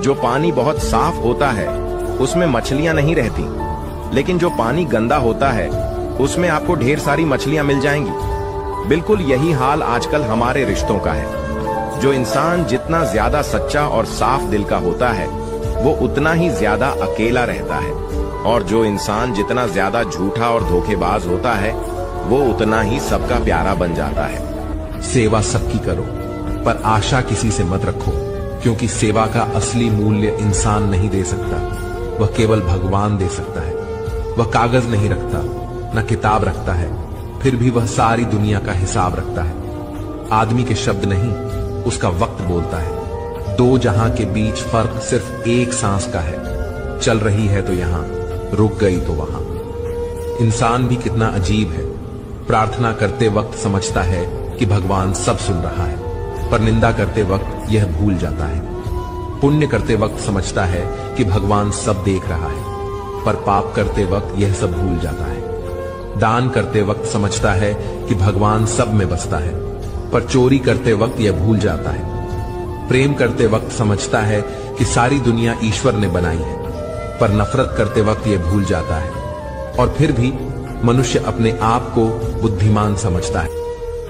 जो पानी बहुत साफ होता है उसमें मछलियां नहीं रहती, लेकिन जो पानी गंदा होता है उसमें आपको ढेर सारी मछलियां मिल जाएंगी। बिल्कुल यही हाल आजकल हमारे रिश्तों का है। जो इंसान जितना ज्यादा सच्चा और साफ दिल का होता है वो उतना ही ज्यादा अकेला रहता है, और जो इंसान जितना ज्यादा झूठा और धोखेबाज होता है वो उतना ही सबका प्यारा बन जाता है। सेवा सबकी करो, पर आशा किसी से मत रखो, क्योंकि सेवा का असली मूल्य इंसान नहीं दे सकता, वह केवल भगवान दे सकता है। वह कागज नहीं रखता, न किताब रखता है, फिर भी वह सारी दुनिया का हिसाब रखता है। आदमी के शब्द नहीं, उसका वक्त बोलता है। दो जहां के बीच फर्क सिर्फ एक सांस का है। चल रही है तो यहां, रुक गई तो वहां। इंसान भी कितना अजीब है। प्रार्थना करते वक्त समझता है कि भगवान सब सुन रहा है, पर निंदा करते वक्त यह भूल जाता है। पुण्य करते वक्त समझता है कि भगवान सब देख रहा है, पर पाप करते वक्त यह सब भूल जाता है। दान करते वक्त समझता है कि भगवान सब में बसता है, पर चोरी करते वक्त यह भूल जाता है। प्रेम करते वक्त समझता है कि सारी दुनिया ईश्वर ने बनाई है, पर नफरत करते वक्त यह भूल जाता है। और फिर भी मनुष्य अपने आप को बुद्धिमान समझता है।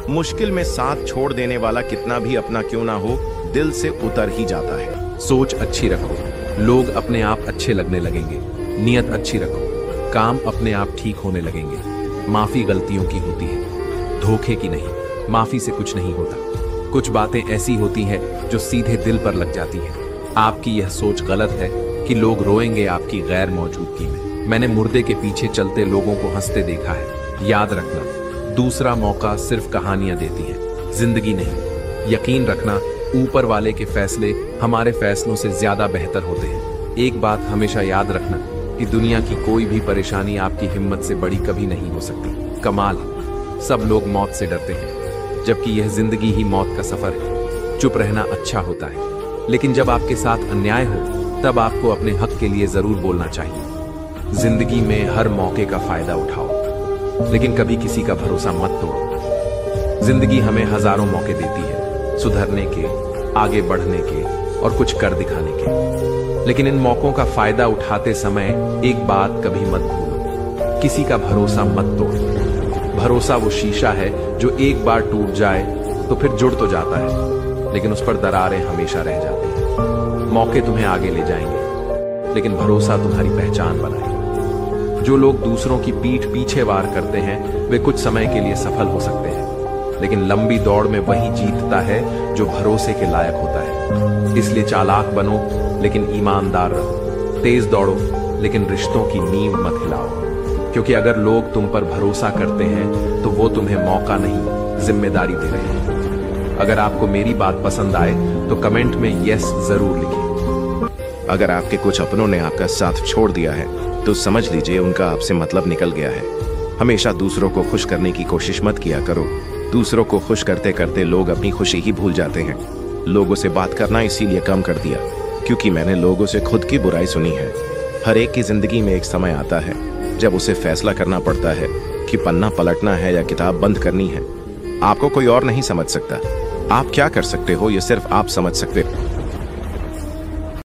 मुश्किल में साथ छोड़ देने वाला कितना भी अपना क्यों ना हो, दिल से उतर ही जाता है। सोच अच्छी रखो, लोग अपने आप अच्छे लगने लगेंगे। नियत अच्छी रखो, काम अपने आप ठीक होने लगेंगे। माफी गलतियों की होती है, धोखे की नहीं। माफी से कुछ नहीं होता। कुछ बातें ऐसी होती हैं जो सीधे दिल पर लग जाती हैं। आपकी यह सोच गलत है कि लोग रोएंगे आपकी गैर मौजूदगी में। मैंने मुर्दे के पीछे चलते लोगों को हंसते देखा है। याद रखना, दूसरा मौका सिर्फ कहानियां देती हैं, जिंदगी नहीं। यकीन रखना, ऊपर वाले के फैसले हमारे फैसलों से ज्यादा बेहतर होते हैं। एक बात हमेशा याद रखना कि दुनिया की कोई भी परेशानी आपकी हिम्मत से बड़ी कभी नहीं हो सकती। कमाल है, सब लोग मौत से डरते हैं, जबकि यह जिंदगी ही मौत का सफर है। चुप रहना अच्छा होता है, लेकिन जब आपके साथ अन्याय हो तब आपको अपने हक के लिए जरूर बोलना चाहिए। जिंदगी में हर मौके का फायदा उठाओ, लेकिन कभी किसी का भरोसा मत तोड़ो। जिंदगी हमें हजारों मौके देती है, सुधरने के, आगे बढ़ने के और कुछ कर दिखाने के। लेकिन इन मौकों का फायदा उठाते समय एक बात कभी मत भूलो, किसी का भरोसा मत तोड़ो। भरोसा वो शीशा है जो एक बार टूट जाए तो फिर जुड़ तो जाता है, लेकिन उस पर दरारें हमेशा रह जाती हैं। मौके तुम्हें आगे ले जाएंगे, लेकिन भरोसा तुम्हारी पहचान बनाएगा। जो लोग दूसरों की पीठ पीछे वार करते हैं वे कुछ समय के लिए सफल हो सकते हैं, लेकिन लंबी दौड़ में वही जीतता है जो भरोसे के लायक होता है। इसलिए चालाक बनो लेकिन ईमानदार रहो। तेज दौड़ो लेकिन रिश्तों की नींव मत हिलाओ, क्योंकि अगर लोग तुम पर भरोसा करते हैं तो वो तुम्हें मौका नहीं, जिम्मेदारी दे रहे हैं। अगर आपको मेरी बात पसंद आए तो कमेंट में यस जरूर लिखिए। अगर आपके कुछ अपनों ने आपका साथ छोड़ दिया है तो समझ लीजिए उनका आपसे मतलब निकल गया है। हमेशा दूसरों को खुश करने की कोशिश मत किया करो। दूसरों को खुश करते करते लोग अपनी खुशी ही भूल जाते हैं। लोगों से बात करना इसीलिए कम कर दिया क्योंकि मैंने लोगों से खुद की बुराई सुनी है। हर एक की जिंदगी में एक समय आता है जब उसे फैसला करना पड़ता है कि पन्ना पलटना है या किताब बंद करनी है। आपको कोई और नहीं समझ सकता। आप क्या कर सकते हो ये सिर्फ आप समझ सकते हो।